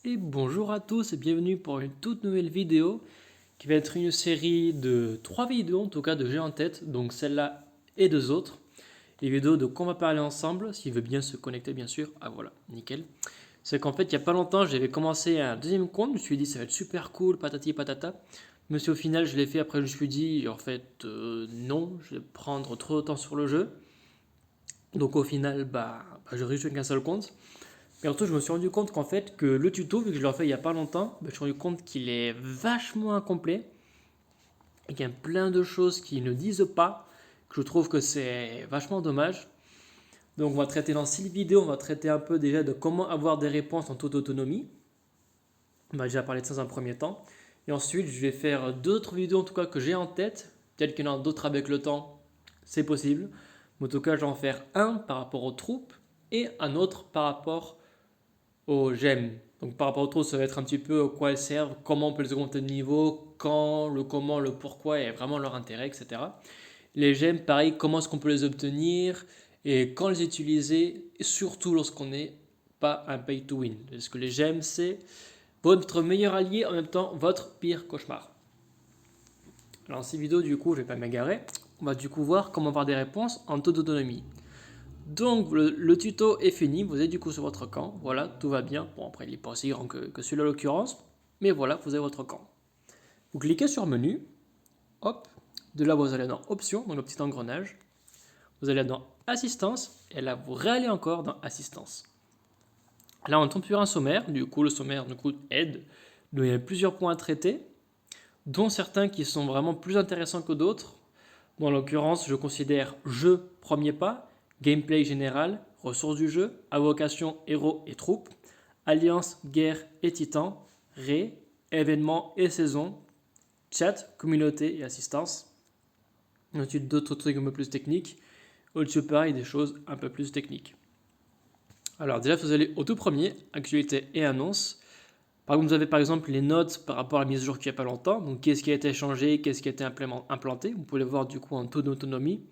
Et bonjour à tous et bienvenue pour une toute nouvelle vidéo qui va être une série de 3 vidéos en tout cas de j'ai en tête, donc celle-là et deux autres. Les vidéos de quoi on va parler ensemble, s'il veut bien se connecter bien sûr. Ah voilà, nickel. C'est qu'en fait il n'y a pas longtemps j'avais commencé un deuxième compte, je me suis dit ça va être super cool, patati patata. Mais si au final je l'ai fait, après je me suis dit en fait non, je vais prendre trop de temps sur le jeu. Donc au final j'aurais juste qu'un seul compte. Et surtout, je me suis rendu compte qu'en fait, que le tuto, vu que je l'ai fait il n'y a pas longtemps, je me suis rendu compte qu'il est vachement incomplet et qu'il y a plein de choses qui ne disent pas, que je trouve que c'est vachement dommage. Donc, on va traiter dans 6 vidéos, on va traiter un peu déjà de comment avoir des réponses en toute autonomie. On va déjà parler de ça dans un premier temps. Et ensuite, je vais faire d'autres vidéos en tout cas que j'ai en tête. Peut-être qu'il y en a d'autres avec le temps, c'est possible. Mais en tout cas, je vais en faire un par rapport aux troupes et un autre par rapport aux gemmes. Donc par rapport aux trous, ça va être un petit peu à quoi elles servent, comment on peut les augmenter de niveau, quand, le comment, le pourquoi et vraiment leur intérêt, etc. Les gemmes, pareil, comment est-ce qu'on peut les obtenir et quand les utiliser, surtout lorsqu'on n'est pas un pay to win. Parce que les gemmes, c'est votre meilleur allié, en même temps votre pire cauchemar. Alors, dans ces vidéos, du coup, je vais pas m'égarer. On va du coup voir comment avoir des réponses en toute autonomie. Donc le tuto est fini, vous êtes du coup sur votre camp, voilà, tout va bien. Bon après il n'est pas aussi grand que celui-là en l'occurrence, mais voilà, vous avez votre camp. Vous cliquez sur menu, hop, de là vous allez dans options, dans le petit engrenage, vous allez dans assistance, et là vous réallez encore dans assistance. Là on tombe sur un sommaire, du coup le sommaire aide, donc il y a plusieurs points à traiter, dont certains qui sont vraiment plus intéressants que d'autres. Bon, en l'occurrence, je considère jeu premier pas, gameplay général, ressources du jeu, invocation, héros et troupes, alliance, guerre et titan, ré, événements et saison, chat, communauté et assistance. Ensuite, d'autres trucs un peu plus techniques. Au-dessus, pareil, des choses un peu plus techniques. Alors, déjà, vous allez au tout premier, actualité et annonces. Par exemple, vous avez par exemple les notes par rapport à la mise à jour qu'il n'y a pas longtemps. Donc, qu'est-ce qui a été changé, qu'est-ce qui a été implanté. Vous pouvez le voir du coup en toute autonomie.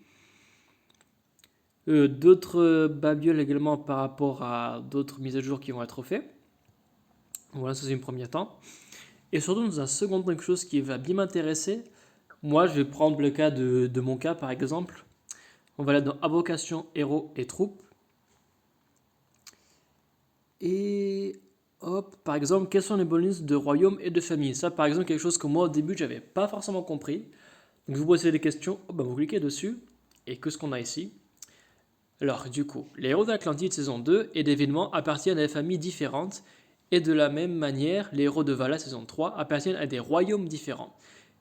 D'autres babioles également par rapport à d'autres mises à jour qui vont être faites. Voilà, ça c'est un premier temps. Et surtout, dans un second temps, quelque chose qui va bien m'intéresser. Moi, je vais prendre le cas de mon cas par exemple. On va aller dans Invocation, Héros et Troupes. Et hop, par exemple, quels sont les bonus de royaume et de famille. Ça, par exemple, quelque chose que moi au début, j'avais pas forcément compris. Donc, vous posez des questions, hop, vous cliquez dessus. Et qu'est-ce qu'on a ici? Alors, du coup, les héros d'Atlantide saison 2 et d'événements appartiennent à des familles différentes, et de la même manière, les héros de Vala saison 3 appartiennent à des royaumes différents.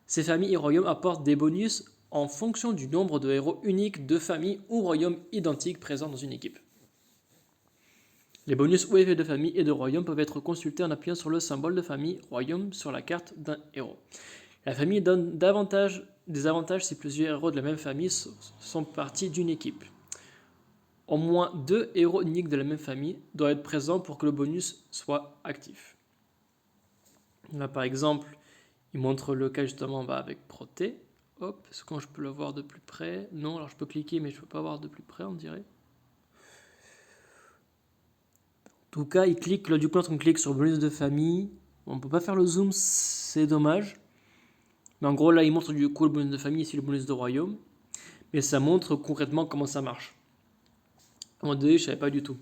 Ces familles et royaumes apportent des bonus en fonction du nombre de héros uniques de familles ou royaumes identiques présents dans une équipe. Les bonus ou effets de famille et de royaume peuvent être consultés en appuyant sur le symbole de famille royaume sur la carte d'un héros. La famille donne des avantages si plusieurs héros de la même famille sont partis d'une équipe. Au moins 2 héros uniques de la même famille doivent être présents pour que le bonus soit actif. Là par exemple, il montre le cas justement avec Proté. Hop, est-ce que je peux le voir de plus près? Non, alors je peux cliquer mais je ne peux pas voir de plus près on dirait. En tout cas, il clique, là du coup on clique sur bonus de famille. On ne peut pas faire le zoom, c'est dommage. Mais en gros là il montre du coup le bonus de famille, ici le bonus de royaume. Mais ça montre concrètement comment ça marche. À un moment donné, je ne savais pas du tout.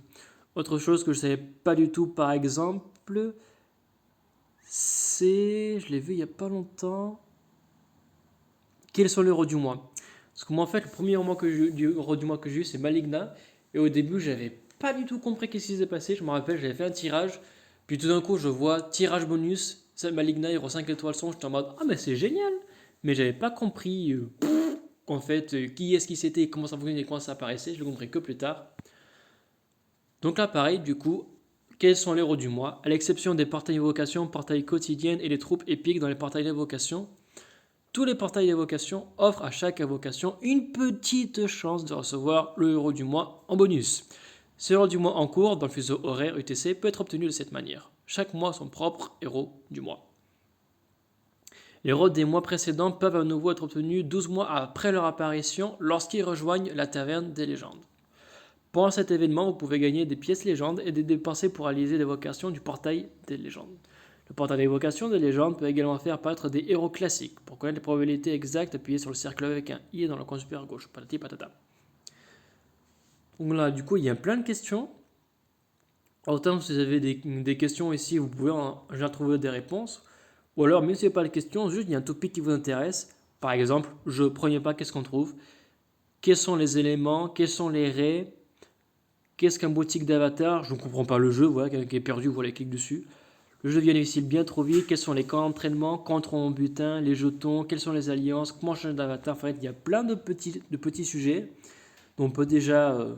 Autre chose que je ne savais pas du tout par exemple, je l'ai vu il n'y a pas longtemps. Quels sont les héros du mois? Parce que moi, en fait, le premier héros du mois que j'ai eu, c'est Maligna. Et au début, j'avais pas du tout compris qu'est-ce qui s'est passé. Je me rappelle, j'avais fait un tirage. Puis tout d'un coup, je vois tirage bonus. Maligna, héros 5 étoiles son. J'étais en mode, ah, mais c'est génial! Mais j'avais pas compris, en fait, qui est-ce qui c'était, comment ça fonctionnait et comment ça apparaissait. Je l'ai compris que plus tard. Donc là, pareil, du coup, quels sont les héros du mois? À l'exception des portails d'évocation, portails quotidiennes et les troupes épiques dans les portails d'évocation, tous les portails d'évocation offrent à chaque invocation une petite chance de recevoir le héros du mois en bonus. Ce héros du mois en cours dans le fuseau horaire UTC peut être obtenu de cette manière. Chaque mois son propre héros du mois. Les héros des mois précédents peuvent à nouveau être obtenus 12 mois après leur apparition lorsqu'ils rejoignent la taverne des légendes. Pendant cet événement, vous pouvez gagner des pièces légendes et des dépenser pour réaliser l'évocation du portail des légendes. Le portail d'évocation des légendes peut également faire apparaître des héros classiques. Pour connaître les probabilités exactes, appuyez sur le cercle avec un i dans le coin supérieur gauche. Patati patata. Donc là, du coup, il y a plein de questions. Autant si vous avez des questions ici, vous pouvez déjà trouver des réponses. Ou alors, même si ce n'est pas de questions, juste il y a un topic qui vous intéresse. Par exemple, je ne prenais pas, qu'est-ce qu'on trouve? Quels sont les éléments? Quels sont les raies? Qu'est-ce qu'un boutique d'avatar? Je ne comprends pas le jeu, voilà, quelqu'un qui est perdu, voilà, clique dessus. Le jeu devient difficile bien trop vite. Quels sont les camps d'entraînement? Contre mon butin, les jetons? Quelles sont les alliances? Comment changer d'avatar? En fait, il y a plein de petits sujets dont on peut déjà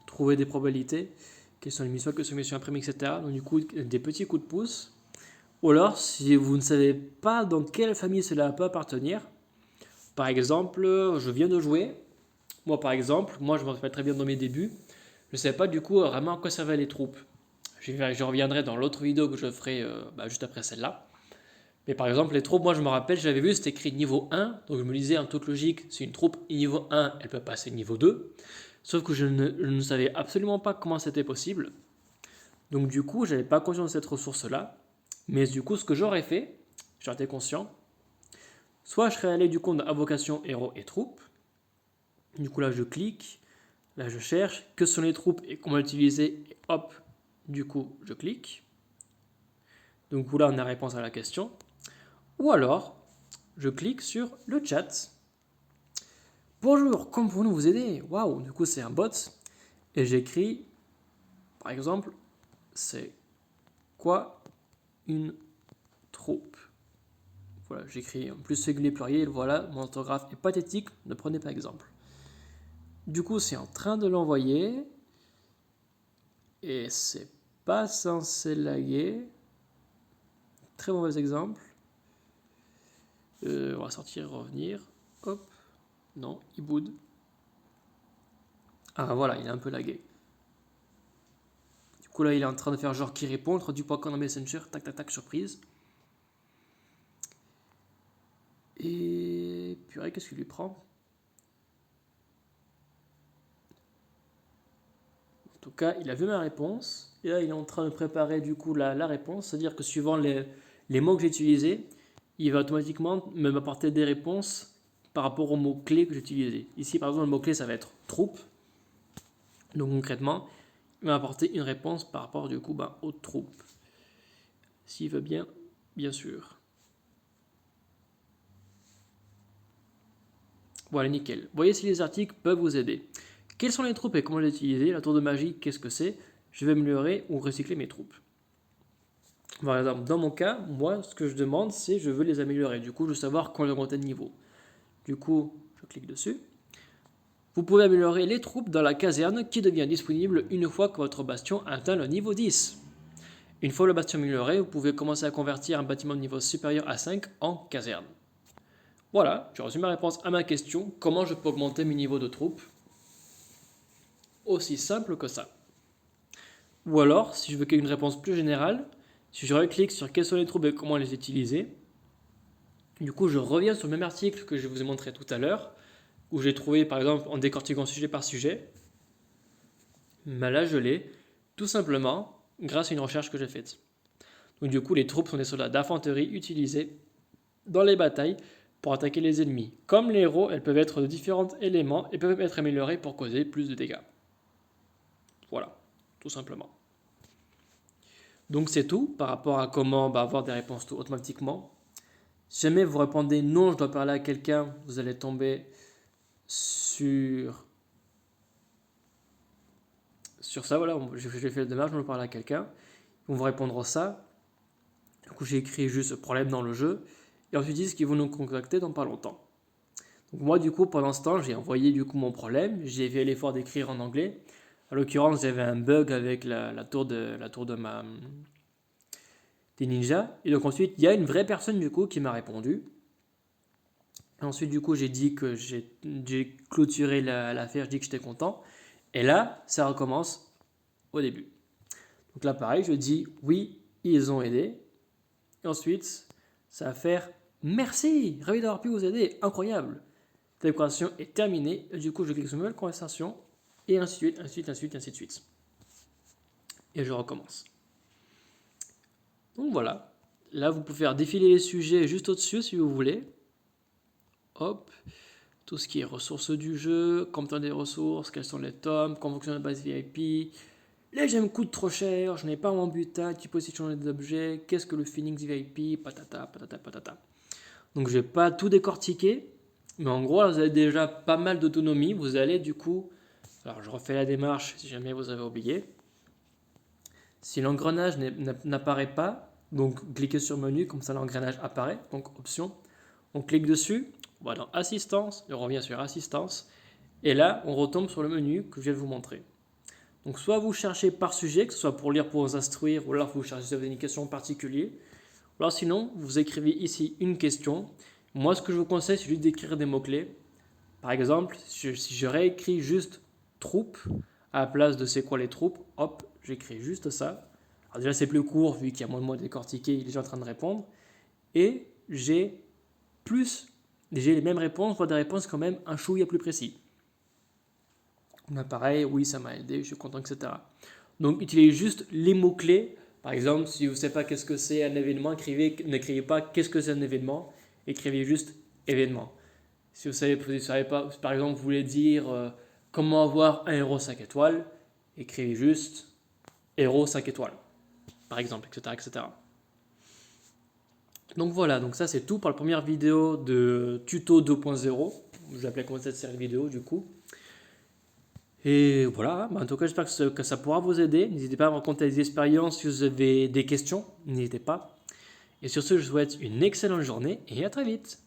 trouver des probabilités. Quelles sont les missions, quelles sont les missions imprimées, etc. Donc du coup, des petits coups de pouce. Ou alors, si vous ne savez pas dans quelle famille cela peut appartenir, par exemple, je viens de jouer. Moi, par exemple, je me rappelle très bien dans mes débuts, je ne savais pas du coup vraiment à quoi servaient les troupes. Je reviendrai dans l'autre vidéo que je ferai juste après celle-là. Mais par exemple, les troupes, moi je me rappelle, j'avais vu, c'était écrit niveau 1, donc je me disais en toute logique, si une troupe niveau 1, elle peut passer niveau 2. Sauf que je ne savais absolument pas comment c'était possible. Donc du coup, je n'avais pas conscience de cette ressource-là. Mais du coup, ce que j'aurais fait, j'en étais conscient, soit je serais allé du coup dans Avocation, Héros et Troupes. Du coup là, je clique, là je cherche, que sont les troupes et comment l'utiliser, et hop, du coup, je clique. Donc là, on a la réponse à la question. Ou alors, je clique sur le chat. Bonjour, comment pouvons-nous vous aider? Waouh, du coup, c'est un bot. Et j'écris, par exemple, c'est quoi une troupe? Voilà, j'écris en plus singulier pluriel, voilà, mon orthographe est pathétique, ne prenez pas exemple. Du coup, c'est en train de l'envoyer. Et c'est pas censé laguer. Très mauvais exemple. On va sortir, revenir. Hop. Non, il boude. Ah voilà, il est un peu lagué. Du coup là, il est en train de faire genre qui répond, introduit pas encore dans Messenger, tac tac tac, surprise. Et purée, qu'est-ce qu'il lui prend? En tout cas, il a vu ma réponse. Et là, il est en train de préparer du coup la réponse. C'est-à-dire que suivant les mots que j'ai utilisés, il va automatiquement m'apporter des réponses par rapport aux mots-clés que j'ai utilisés. Ici, par exemple, le mot-clé, ça va être troupe. Donc concrètement, il va apporter une réponse par rapport du coup aux troupes. S'il veut bien, bien sûr. Voilà, nickel. Voyez si les articles peuvent vous aider. Quelles sont les troupes et comment les utiliser? La tour de magie, qu'est-ce que c'est? Je vais améliorer ou recycler mes troupes. Par exemple, dans mon cas, moi, ce que je demande, c'est je veux les améliorer. Du coup, je veux savoir quand les augmenter de niveau. Du coup, je clique dessus. Vous pouvez améliorer les troupes dans la caserne qui devient disponible une fois que votre bastion atteint le niveau 10. Une fois le bastion amélioré, vous pouvez commencer à convertir un bâtiment de niveau supérieur à 5 en caserne. Voilà, tu as reçu ma réponse à ma question, comment je peux augmenter mes niveaux de troupes? Aussi simple que ça. Ou alors, si je veux une réponse plus générale, si je reclique sur quelles sont les troupes et comment les utiliser, du coup je reviens sur le même article que je vous ai montré tout à l'heure, où j'ai trouvé par exemple en décortiquant sujet par sujet, mais là je l'ai tout simplement grâce à une recherche que j'ai faite. Donc du coup les troupes sont des soldats d'infanterie utilisés dans les batailles pour attaquer les ennemis. Comme les héros, elles peuvent être de différents éléments et peuvent être améliorées pour causer plus de dégâts. Voilà, tout simplement. Donc c'est tout par rapport à comment avoir des réponses tout automatiquement. Si jamais vous répondez non, je dois parler à quelqu'un, vous allez tomber sur ça. Voilà, j'ai fait le démarche, je dois parler à quelqu'un. Ils vont vous répondre ça. Du coup, j'ai écrit juste problème dans le jeu. Et ensuite, ils disent qu'ils vont nous contacter dans pas longtemps. Donc moi, du coup, pendant ce temps, j'ai envoyé du coup mon problème. J'ai fait l'effort d'écrire en anglais. En l'occurrence, j'avais un bug avec la tour de des ninjas. Et donc ensuite, il y a une vraie personne du coup qui m'a répondu. Et ensuite, du coup, j'ai dit que j'ai clôturé l'affaire, je dis que j'étais content. Et là, ça recommence au début. Donc là, pareil, je dis oui, ils ont aidé. Et ensuite, ça va faire merci, ravi d'avoir pu vous aider, incroyable. cette conversation est terminée. Et du coup, je clique sur nouvelle conversation et ainsi de suite, ainsi de suite. Et je recommence. Donc voilà. Là, vous pouvez faire défiler les sujets juste au-dessus si vous voulez. Hop. Tout ce qui est ressources du jeu, combien des ressources, quels sont les tomes, comment fonctionne la base VIP. Les gemmes coûtent trop cher, je n'ai pas mon butin, tu peux aussi changer des objets, qu'est-ce que le Phoenix VIP, patata, patata, patata. Donc je ne vais pas tout décortiquer, mais en gros, là, vous avez déjà pas mal d'autonomie. Vous allez du coup, alors je refais la démarche si jamais vous avez oublié. Si l'engrenage n'apparaît pas, donc cliquez sur menu, comme ça l'engrenage apparaît, donc option. On clique dessus, on va dans assistance, et on revient sur assistance. Et là, on retombe sur le menu que je viens de vous montrer. Donc soit vous cherchez par sujet, que ce soit pour lire, pour vous instruire, ou alors vous cherchez sur une question en particulier. Ou alors sinon, vous écrivez ici une question. Moi, ce que je vous conseille, c'est juste d'écrire des mots-clés. Par exemple, si je réécris juste troupes à la place de c'est quoi les troupes, hop, j'écris juste ça. Alors déjà, c'est plus court vu qu'il y a moins de mots à décortiquer, il est déjà en train de répondre. Et j'ai les mêmes réponses, voire des réponses quand même un chouïa plus précis. Là, pareil, oui, ça m'a aidé, je suis content, etc. Donc, utilisez juste les mots-clés. Par exemple, si vous ne savez pas qu'est-ce que c'est un événement, n'écrivez pas qu'est-ce que c'est un événement, écrivez juste événement. Si vous ne savez pas, par exemple, vous voulez dire comment avoir un héros 5 étoiles, écrivez juste héros 5 étoiles, par exemple, etc., etc. Donc voilà, donc ça c'est tout pour la première vidéo de tuto 2.0. Je l'appelais comme cette série vidéo du coup. Et voilà, en tout cas j'espère que ça pourra vous aider. N'hésitez pas à me raconter des expériences si vous avez des questions, n'hésitez pas. Et sur ce, je vous souhaite une excellente journée et à très vite.